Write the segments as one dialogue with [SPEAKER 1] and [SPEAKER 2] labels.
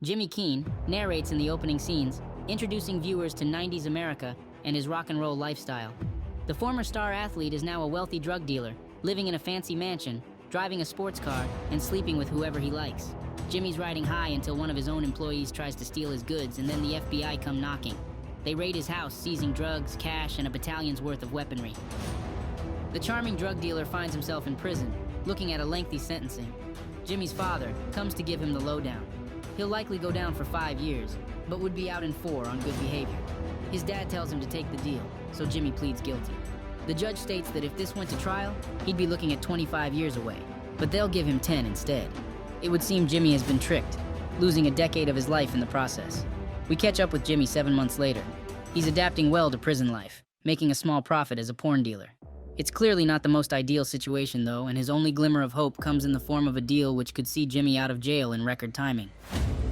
[SPEAKER 1] Jimmy Keane narrates in the opening scenes, introducing viewers to 90s America and his rock and roll lifestyle. The former star athlete is now a wealthy drug dealer, living in a fancy mansion, driving a sports car, and sleeping with whoever he likes. Jimmy's riding high until one of his own employees tries to steal his goods, and then the FBI come knocking. They raid his house, seizing drugs, cash, and a battalion's worth of weaponry. The charming drug dealer finds himself in prison, looking at a lengthy sentencing. Jimmy's father comes to give him the lowdown. He'll likely go down for 5 years, but would be out in 4 on good behavior. His dad tells him to take the deal, so Jimmy pleads guilty. The judge states that if this went to trial, he'd be looking at 25 years away, but they'll give him 10 instead. It would seem Jimmy has been tricked, losing a decade of his life in the process. We catch up with Jimmy 7 months later. He's adapting well to prison life, making a small profit as a porn dealer. It's clearly not the most ideal situation though, and his only glimmer of hope comes in the form of a deal which could see Jimmy out of jail in record timing.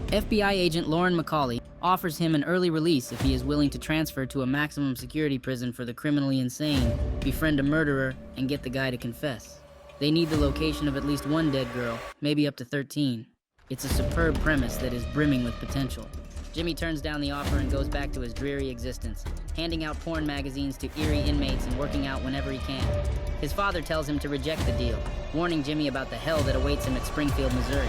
[SPEAKER 1] FBI agent Lauren McCauley offers him an early release if he is willing to transfer to a maximum security prison for the criminally insane, befriend a murderer, and get the guy to confess. They need the location of at least one dead girl, maybe up to 13. It's a superb premise that is brimming with potential. Jimmy turns down the offer and goes back to his dreary existence, handing out porn magazines to eerie inmates and working out whenever he can. His father tells him to reject the deal, warning Jimmy about the hell that awaits him at Springfield, Missouri.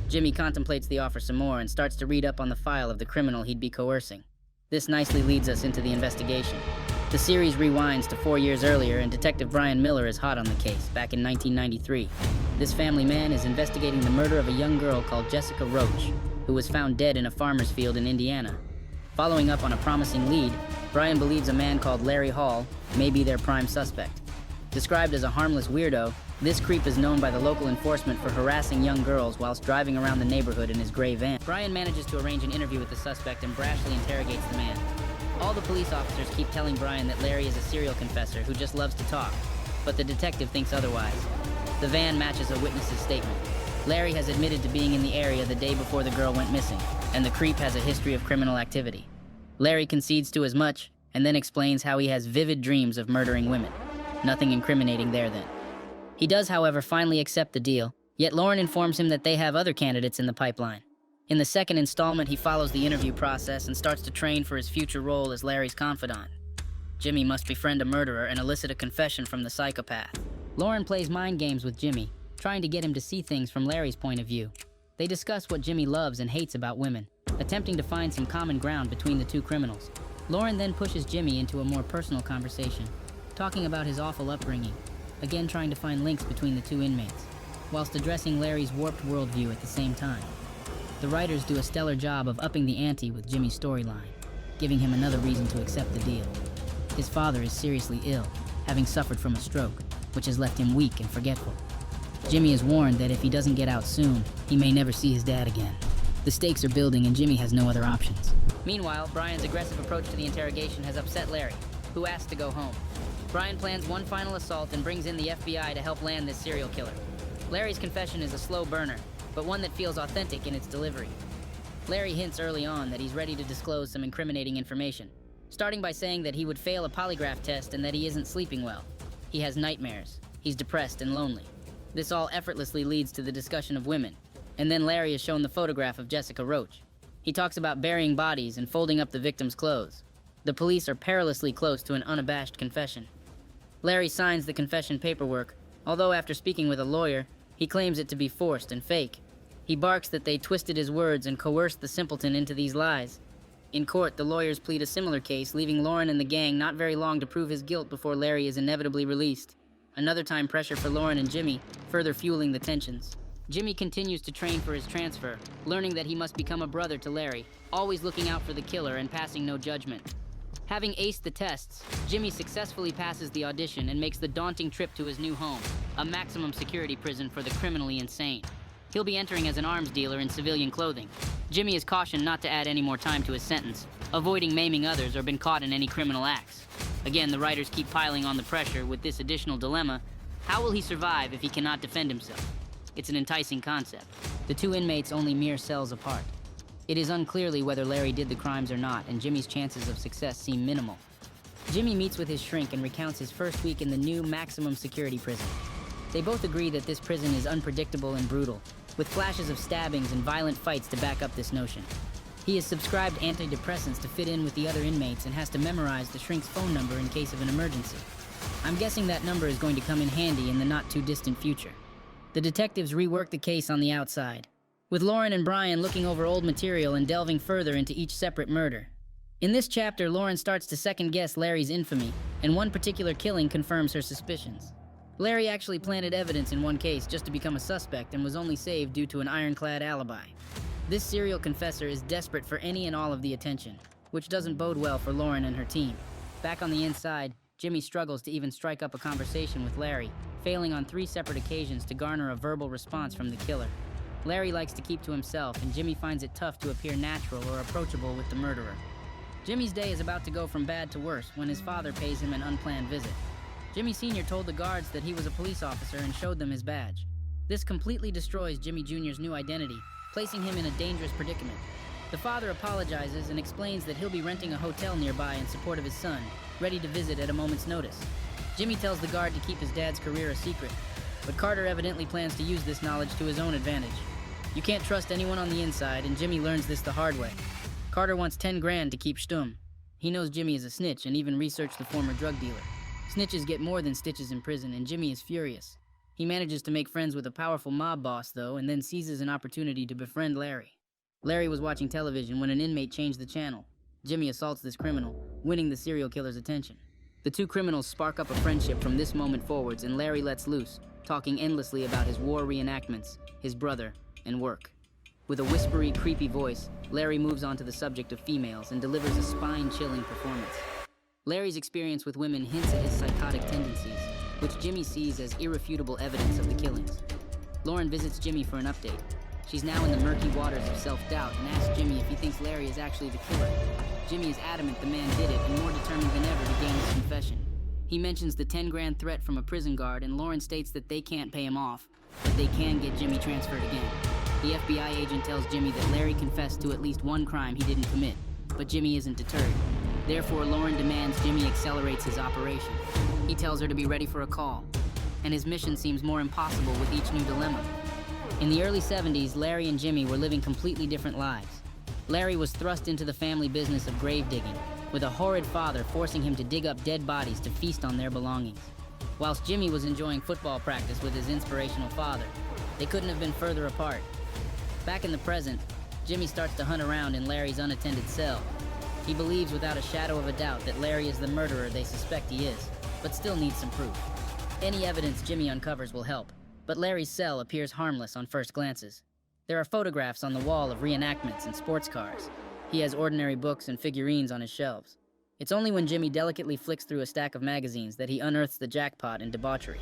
[SPEAKER 1] Jimmy contemplates the offer some more and starts to read up on the file of the criminal he'd be coercing. This nicely leads us into the investigation. The series rewinds to 4 years earlier, and Detective Brian Miller is hot on the case, back in 1993. This family man is investigating the murder of a young girl called Jessica Roach, who was found dead in a farmer's field in Indiana. Following up on a promising lead, Brian believes a man called Larry Hall may be their prime suspect. Described as a harmless weirdo, this creep is known by the local enforcement for harassing young girls whilst driving around the neighborhood in his gray van. Brian manages to arrange an interview with the suspect and brashly interrogates the man. All the police officers keep telling Brian that Larry is a serial confessor who just loves to talk, but the detective thinks otherwise. The van matches a witness's statement. Larry has admitted to being in the area the day before the girl went missing, and the creep has a history of criminal activity. Larry concedes to as much, and then explains how he has vivid dreams of murdering women. Nothing incriminating there then. He does, however, finally accept the deal, yet Lauren informs him that they have other candidates in the pipeline. In the second installment, he follows the interview process and starts to train for his future role as Larry's confidant. Jimmy must befriend a murderer and elicit a confession from the psychopath. Lauren plays mind games with Jimmy, trying to get him to see things from Larry's point of view. They discuss what Jimmy loves and hates about women, attempting to find some common ground between the two criminals. Lauren then pushes Jimmy into a more personal conversation, talking about his awful upbringing, again trying to find links between the two inmates, whilst addressing Larry's warped worldview at the same time. The writers do a stellar job of upping the ante with Jimmy's storyline, giving him another reason to accept the deal. His father is seriously ill, having suffered from a stroke, which has left him weak and forgetful. Jimmy is warned that if he doesn't get out soon, he may never see his dad again. The stakes are building and Jimmy has no other options. Meanwhile, Brian's aggressive approach to the interrogation has upset Larry, who asks to go home. Brian plans one final assault and brings in the FBI to help land this serial killer. Larry's confession is a slow burner, but one that feels authentic in its delivery. Larry hints early on that he's ready to disclose some incriminating information, starting by saying that he would fail a polygraph test and that he isn't sleeping well. He has nightmares, he's depressed and lonely. This all effortlessly leads to the discussion of women, and then Larry is shown the photograph of Jessica Roach. He talks about burying bodies and folding up the victim's clothes. The police are perilously close to an unabashed confession. Larry signs the confession paperwork, although after speaking with a lawyer, he claims it to be forced and fake. He barks that they twisted his words and coerced the simpleton into these lies. In court, the lawyers plead a similar case, leaving Lauren and the gang not very long to prove his guilt before Larry is inevitably released. Another time pressure for Lauren and Jimmy, further fueling the tensions. Jimmy continues to train for his transfer, learning that he must become a brother to Larry, always looking out for the killer and passing no judgment. Having aced the tests, Jimmy successfully passes the audition and makes the daunting trip to his new home, a maximum security prison for the criminally insane. He'll be entering as an arms dealer in civilian clothing. Jimmy is cautioned not to add any more time to his sentence, avoiding maiming others or been caught in any criminal acts. Again, the writers keep piling on the pressure with this additional dilemma: how will he survive if he cannot defend himself? It's an enticing concept. The two inmates only mere cells apart. It is unclearly whether Larry did the crimes or not, and Jimmy's chances of success seem minimal. Jimmy meets with his shrink and recounts his first week in the new maximum security prison. They both agree that this prison is unpredictable and brutal, with flashes of stabbings and violent fights to back up this notion. He has subscribed antidepressants to fit in with the other inmates and has to memorize the shrink's phone number in case of an emergency. I'm guessing that number is going to come in handy in the not-too-distant future. The detectives rework the case on the outside, with Lauren and Brian looking over old material and delving further into each separate murder. In this chapter, Lauren starts to second-guess Larry's infamy, and one particular killing confirms her suspicions. Larry actually planted evidence in one case just to become a suspect and was only saved due to an ironclad alibi. This serial confessor is desperate for any and all of the attention, which doesn't bode well for Lauren and her team. Back on the inside, Jimmy struggles to even strike up a conversation with Larry, failing on 3 separate occasions to garner a verbal response from the killer. Larry likes to keep to himself, and Jimmy finds it tough to appear natural or approachable with the murderer. Jimmy's day is about to go from bad to worse when his father pays him an unplanned visit. Jimmy Sr. told the guards that he was a police officer and showed them his badge. This completely destroys Jimmy Jr.'s new identity, placing him in a dangerous predicament. The father apologizes and explains that he'll be renting a hotel nearby in support of his son, ready to visit at a moment's notice. Jimmy tells the guard to keep his dad's career a secret, but Carter evidently plans to use this knowledge to his own advantage. You can't trust anyone on the inside, and Jimmy learns this the hard way. Carter wants 10 grand to keep Stum. He knows Jimmy is a snitch and even researched the former drug dealer. Snitches get more than stitches in prison, and Jimmy is furious. He manages to make friends with a powerful mob boss, though, and then seizes an opportunity to befriend Larry. Larry was watching television when an inmate changed the channel. Jimmy assaults this criminal, winning the serial killer's attention. The 2 criminals spark up a friendship from this moment forwards, and Larry lets loose, talking endlessly about his war reenactments, his brother, and work. With a whispery, creepy voice, Larry moves on to the subject of females and delivers a spine-chilling performance. Larry's experience with women hints at his psychotic tendencies, which Jimmy sees as irrefutable evidence of the killings. Lauren visits Jimmy for an update. She's now in the murky waters of self-doubt and asks Jimmy if he thinks Larry is actually the killer. Jimmy is adamant the man did it and more determined than ever to gain his confession. He mentions the 10 grand threat from a prison guard, and Lauren states that they can't pay him off, but they can get Jimmy transferred again. The FBI agent tells Jimmy that Larry confessed to at least one crime he didn't commit, but Jimmy isn't deterred. Therefore, Lauren demands Jimmy accelerates his operation. He tells her to be ready for a call, and his mission seems more impossible with each new dilemma. In the early 70s, Larry and Jimmy were living completely different lives. Larry was thrust into the family business of grave digging, with a horrid father forcing him to dig up dead bodies to feast on their belongings. Whilst Jimmy was enjoying football practice with his inspirational father, they couldn't have been further apart. Back in the present, Jimmy starts to hunt around in Larry's unattended cell. He believes without a shadow of a doubt that Larry is the murderer they suspect he is, but still needs some proof. Any evidence Jimmy uncovers will help, but Larry's cell appears harmless on first glances. There are photographs on the wall of reenactments and sports cars. He has ordinary books and figurines on his shelves. It's only when Jimmy delicately flicks through a stack of magazines that he unearths the jackpot in debauchery.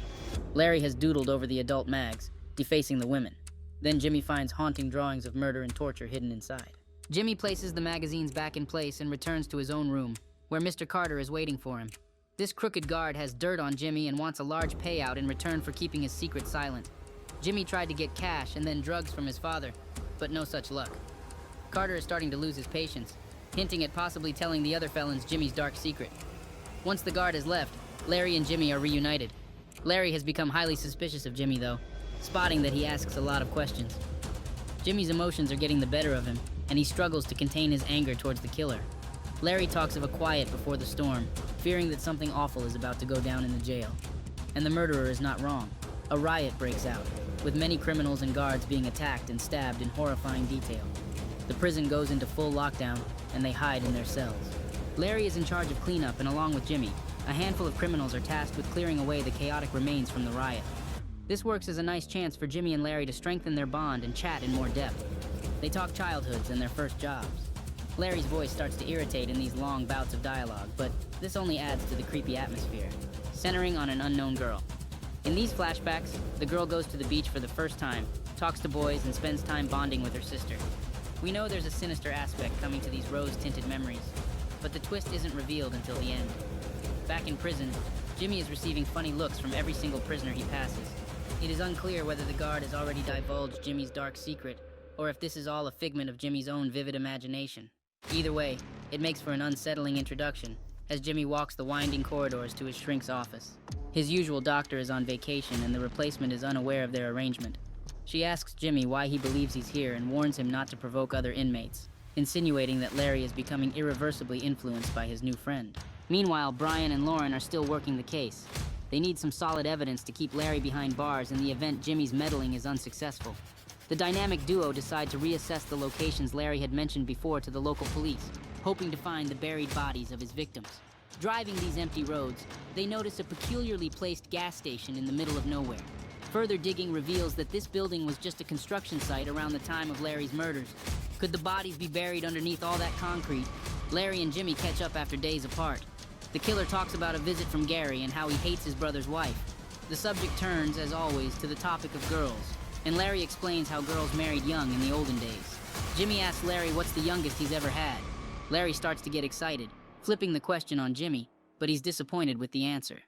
[SPEAKER 1] Larry has doodled over the adult mags, defacing the women. Then Jimmy finds haunting drawings of murder and torture hidden inside. Jimmy places the magazines back in place and returns to his own room, where Mr. Carter is waiting for him. This crooked guard has dirt on Jimmy and wants a large payout in return for keeping his secret silent. Jimmy tried to get cash and then drugs from his father, but no such luck. Carter is starting to lose his patience, hinting at possibly telling the other felons Jimmy's dark secret. Once the guard has left, Larry and Jimmy are reunited. Larry has become highly suspicious of Jimmy, though, spotting that he asks a lot of questions. Jimmy's emotions are getting the better of him, and he struggles to contain his anger towards the killer. Larry talks of a quiet before the storm, fearing that something awful is about to go down in the jail. And the murderer is not wrong. A riot breaks out, with many criminals and guards being attacked and stabbed in horrifying detail. The prison goes into full lockdown, and they hide in their cells. Larry is in charge of cleanup, and along with Jimmy, a handful of criminals are tasked with clearing away the chaotic remains from the riot. This works as a nice chance for Jimmy and Larry to strengthen their bond and chat in more depth. They talk childhoods and their first jobs. Larry's voice starts to irritate in these long bouts of dialogue, but this only adds to the creepy atmosphere, centering on an unknown girl. In these flashbacks, the girl goes to the beach for the first time, talks to boys, and spends time bonding with her sister. We know there's a sinister aspect coming to these rose-tinted memories, but the twist isn't revealed until the end. Back in prison, Jimmy is receiving funny looks from every single prisoner he passes. It is unclear whether the guard has already divulged Jimmy's dark secret, or if this is all a figment of Jimmy's own vivid imagination. Either way, it makes for an unsettling introduction, as Jimmy walks the winding corridors to his shrink's office. His usual doctor is on vacation, and the replacement is unaware of their arrangement. She asks Jimmy why he believes he's here and warns him not to provoke other inmates, insinuating that Larry is becoming irreversibly influenced by his new friend. Meanwhile, Brian and Lauren are still working the case. They need some solid evidence to keep Larry behind bars in the event Jimmy's meddling is unsuccessful. The dynamic duo decide to reassess the locations Larry had mentioned before to the local police, hoping to find the buried bodies of his victims. Driving these empty roads, they notice a peculiarly placed gas station in the middle of nowhere. Further digging reveals that this building was just a construction site around the time of Larry's murders. Could the bodies be buried underneath all that concrete? Larry and Jimmy catch up after days apart. The killer talks about a visit from Gary and how he hates his brother's wife. The subject turns, as always, to the topic of girls, and Larry explains how girls married young in the olden days. Jimmy asks Larry what's the youngest he's ever had. Larry starts to get excited, flipping the question on Jimmy, but he's disappointed with the answer.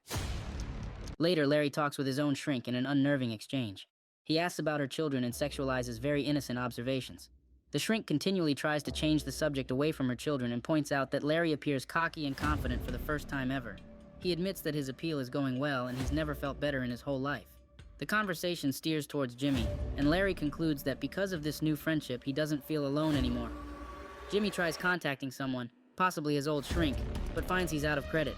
[SPEAKER 1] Later, Larry talks with his own shrink in an unnerving exchange. He asks about her children and sexualizes very innocent observations. The shrink continually tries to change the subject away from her children and points out that Larry appears cocky and confident for the first time ever. He admits that his appeal is going well and he's never felt better in his whole life. The conversation steers towards Jimmy, and Larry concludes that because of this new friendship, he doesn't feel alone anymore. Jimmy tries contacting someone, possibly his old shrink, but finds he's out of credit.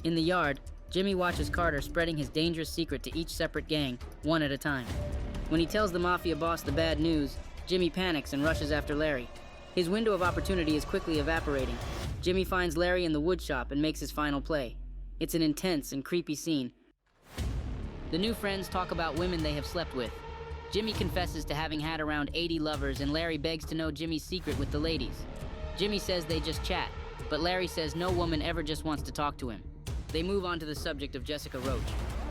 [SPEAKER 1] In the yard, Jimmy watches Carter spreading his dangerous secret to each separate gang, one at a time. When he tells the mafia boss the bad news, Jimmy panics and rushes after Larry. His window of opportunity is quickly evaporating. Jimmy finds Larry in the wood shop and makes his final play. It's an intense and creepy scene. The new friends talk about women they have slept with. Jimmy confesses to having had around 80 lovers, and Larry begs to know Jimmy's secret with the ladies. Jimmy says they just chat, but Larry says no woman ever just wants to talk to him. They move on to the subject of Jessica Roach.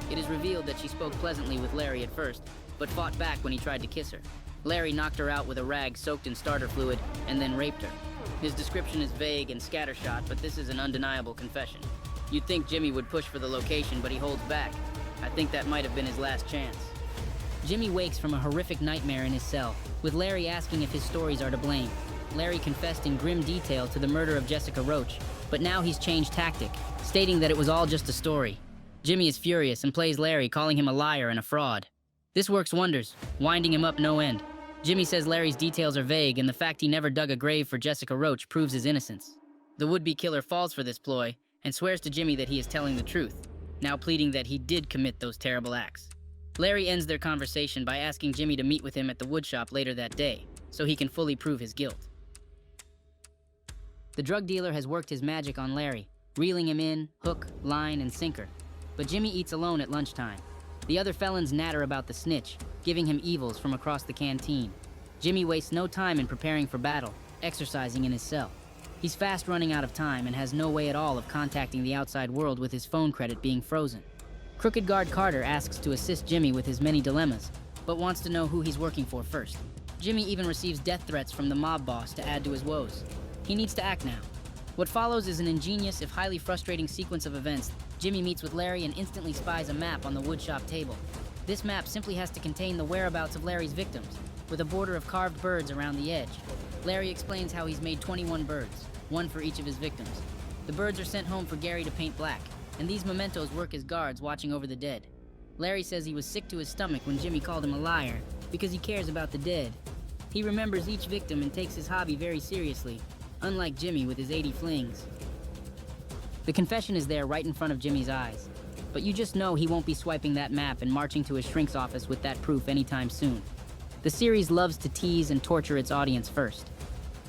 [SPEAKER 1] It is revealed that she spoke pleasantly with Larry at first, but fought back when he tried to kiss her. Larry knocked her out with a rag soaked in starter fluid and then raped her. His description is vague and scattershot, but this is an undeniable confession. You'd think Jimmy would push for the location, but he holds back. I think that might have been his last chance. Jimmy wakes from a horrific nightmare in his cell, with Larry asking if his stories are to blame. Larry confessed in grim detail to the murder of Jessica Roach, but now he's changed tactic, stating that it was all just a story. Jimmy is furious and plays Larry, calling him a liar and a fraud. This works wonders, winding him up no end. Jimmy says Larry's details are vague, and the fact he never dug a grave for Jessica Roach proves his innocence. The would-be killer falls for this ploy and swears to Jimmy that he is telling the truth, now pleading that he did commit those terrible acts. Larry ends their conversation by asking Jimmy to meet with him at the woodshop later that day, so he can fully prove his guilt. The drug dealer has worked his magic on Larry, reeling him in, hook, line, and sinker. But Jimmy eats alone at lunchtime. The other felons natter about the snitch, giving him evils from across the canteen. Jimmy wastes no time in preparing for battle, exercising in his cell. He's fast running out of time and has no way at all of contacting the outside world with his phone credit being frozen. Crooked Guard Carter asks to assist Jimmy with his many dilemmas, but wants to know who he's working for first. Jimmy even receives death threats from the mob boss to add to his woes. He needs to act now. What follows is an ingenious, if highly frustrating sequence of events. Jimmy meets with Larry and instantly spies a map on the woodshop table. This map simply has to contain the whereabouts of Larry's victims, with a border of carved birds around the edge. Larry explains how he's made 21 birds, one for each of his victims. The birds are sent home for Gary to paint black, and these mementos work as guards watching over the dead. Larry says he was sick to his stomach when Jimmy called him a liar, because he cares about the dead. He remembers each victim and takes his hobby very seriously, unlike Jimmy with his 80 flings. The confession is there right in front of Jimmy's eyes, but you just know he won't be swiping that map and marching to his shrink's office with that proof anytime soon. The series loves to tease and torture its audience first.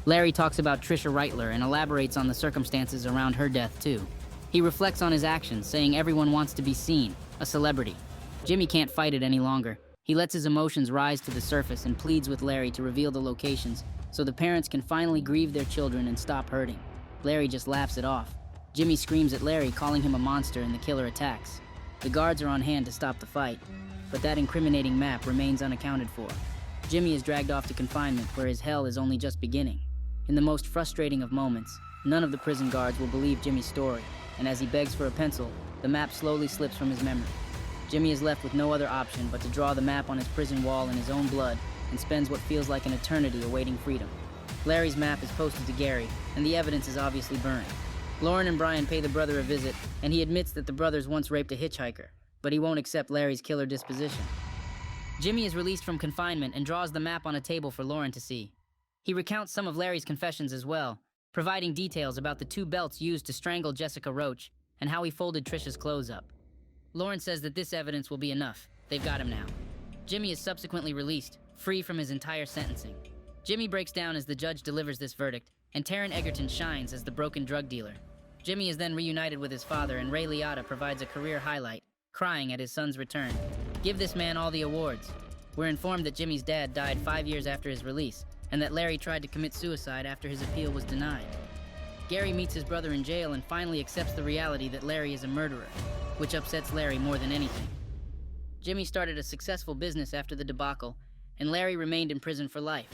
[SPEAKER 1] Larry talks about Trisha Reitler and elaborates on the circumstances around her death too. He reflects on his actions, saying everyone wants to be seen, a celebrity. Jimmy can't fight it any longer. He lets his emotions rise to the surface and pleads with Larry to reveal the locations so the parents can finally grieve their children and stop hurting. Larry just laughs it off. Jimmy screams at Larry, calling him a monster, and the killer attacks. The guards are on hand to stop the fight, but that incriminating map remains unaccounted for. Jimmy is dragged off to confinement, where his hell is only just beginning. In the most frustrating of moments, none of the prison guards will believe Jimmy's story, and as he begs for a pencil, the map slowly slips from his memory. Jimmy is left with no other option but to draw the map on his prison wall in his own blood and spends what feels like an eternity awaiting freedom. Larry's map is posted to Gary, and the evidence is obviously burned. Lauren and Brian pay the brother a visit, and he admits that the brothers once raped a hitchhiker, but he won't accept Larry's killer disposition. Jimmy is released from confinement and draws the map on a table for Lauren to see. He recounts some of Larry's confessions as well, providing details about the 2 belts used to strangle Jessica Roach and how he folded Trisha's clothes up. Lauren says that this evidence will be enough. They've got him now. Jimmy is subsequently released, free from his entire sentencing. Jimmy breaks down as the judge delivers this verdict, and Taron Egerton shines as the broken drug dealer. Jimmy is then reunited with his father, and Ray Liotta provides a career highlight, crying at his son's return. Give this man all the awards. We're informed that Jimmy's dad died 5 years after his release, and that Larry tried to commit suicide after his appeal was denied. Gary meets his brother in jail and finally accepts the reality that Larry is a murderer, which upsets Larry more than anything. Jimmy started a successful business after the debacle, and Larry remained in prison for life.